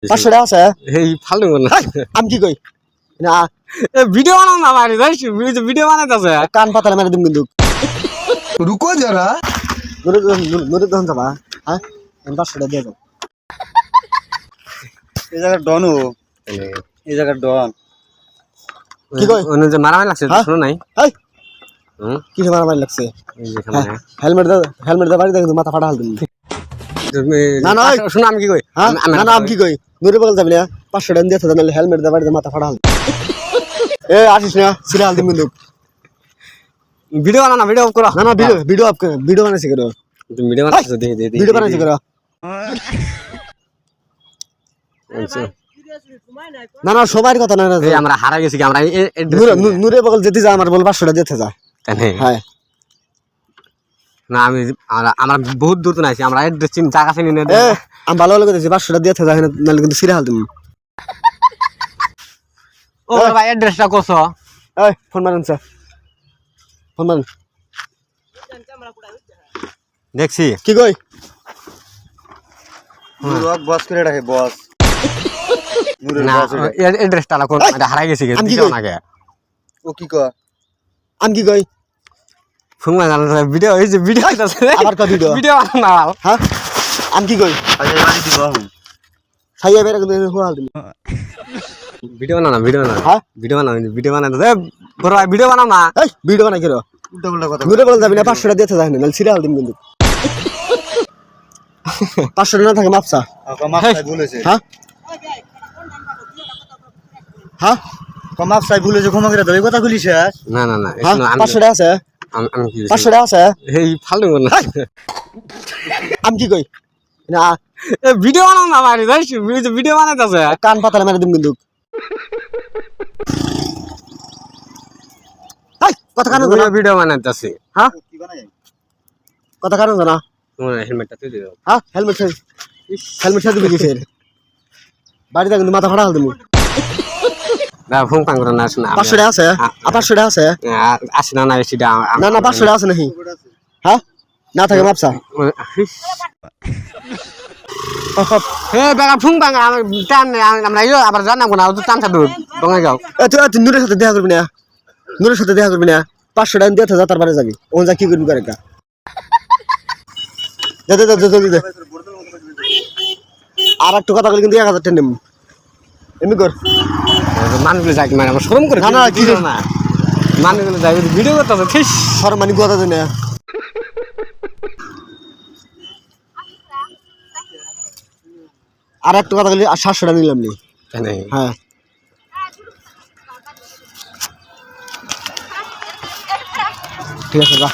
500 টাকা আছে এই ফালতু না আমি কি কই না ভিডিও বানাও না মারি যাইছ ভিডিও বানাইতাছে কান পাতালে মেরে দিম কিন্তু रुको जरा নুরে দহন যাবা হ্যাঁ আমি 500 টাকা দিয়ে যাও এই জায়গা ডন এই জায়গা ডন কি কই ওনে যে মারামারি লাগছে শুনো নাই এই হুম কি মারামারি লাগছে এই যে সামনে হেলমেট দে বাড়ি দেখো মাথা ফাটা হাল দিম তুমি না না শুনো আমি কি কই হ্যাঁ না না আমি কি কই নুরে বল যাবি না 500 টাকা দিয়ে নালে হেলমেট দে বাড়ি মাথা ফাটা হাল এ আসিস না সিরা হাল দিম কিন্তু ভিডিও বানাও না ভিডিও অফ করো না না ভিডিও বানাইছি করো তুমি ভিডিও বানাইছো দে দে ভিডিও বানাইছি করো না না সবার কথা না এই আমরা হারা গেছি কি আমরা নুরে বল যেতে যা আমার বল 500 টাকা দিতে যা কেন হ্যাঁ না আমি আমরা বহুত দূর তো নাইছি আমরা এড্রেস চিন জায়গা চিনি না এ আমি ভালো ভালো কইতেছি 500 টাকা দিতে যা নালে কিন্তু সিরা হাল দিম ও ভাই এড্রেসটা কোসো এই ফোন মারেন স্যার ফোন মারেন দেখছি কি কই নুরক বস করে রাখে বস নুরের না বস এড্রেসটা কোন এটা হারাই গেছি কি আমি কি দিও কই? না কে ও কি কয় আমি কি কই ফুংমা জানা ভিডিও এই যে ভিডিও আইতাছে আবার কা ভিডিও ভিডিও বানাও না হ্যাঁ আমি কি কই আজ বাড়ি দিব আমি খাইয়া বেরে কিন্তু হাল দিম ভিডিও বানাও না ভিডিও বানাও হ্যাঁ ভিডিও বানাও এ বড় ভাই ভিডিও বানাও না এই ভিডিও বানাই করো উল্টা উল্টা কথা নুরে বল যাবি না 500 টাকা দিতে যা নালে সিরা হাল দিম কিন্তু 500 টাকা না থাকে মাপসা কমাপ সাই বলেছে হ্যাঁ হ্যাঁ কমাপ সাই বলেছে ক্ষমা করে দাও এই কথা বলিস না না না হ্যাঁ শুনো, 500 টাকা আছে আমি কি 500 টাকা আছে এই ফালতু না আমি কি কই না এ ভিডিও বানাও না মারি যাইছ ভিডিও বানাইতাছে কান পাতালে মেরে দিম কিন্তু এই কথা কারণ জানা ভিডিও বানাইতাছে হ্যাঁ কি বানাই কথা কারণ জানা তোমার হেলমেটটা তুই দিও হ্যাঁ হেলমেট সাথে দিবি কিসের বাড়িতে কিন্তু মাথা ফাটা হাল দিমু না ফুং পাং করে না শোনা 500 টাকা আছে 500 টাকা আছে আসি না না সেটা না না 500 টাকা আছে নাকি হ্যাঁ না থাকে মাপসা হে বাগা ফুং পাং টান আমরা ইয়ো আবার জানাবো না তো টান থাকবে দঙে যাও তুই নুরের সাথে দেখা করবি না নুরের সাথে দেখা করবি না 500 টাকা দিয়ে যা তারপরে যাবি ও যা কি করবি করে কা দে আর একটু কথা বলি কিন্তু 1000 টাকা নেব এমনি কর মানুষগুলো যাই মানে আমার শরম করে না, না, কি না মানুষগুলো যাই ভিডিও করতেছে ঠিক শরমানি কথা দেন না আর একটু কথা বলি আর 700 টাকা নিলাম নি হ্যাঁ ঠিক আছে যা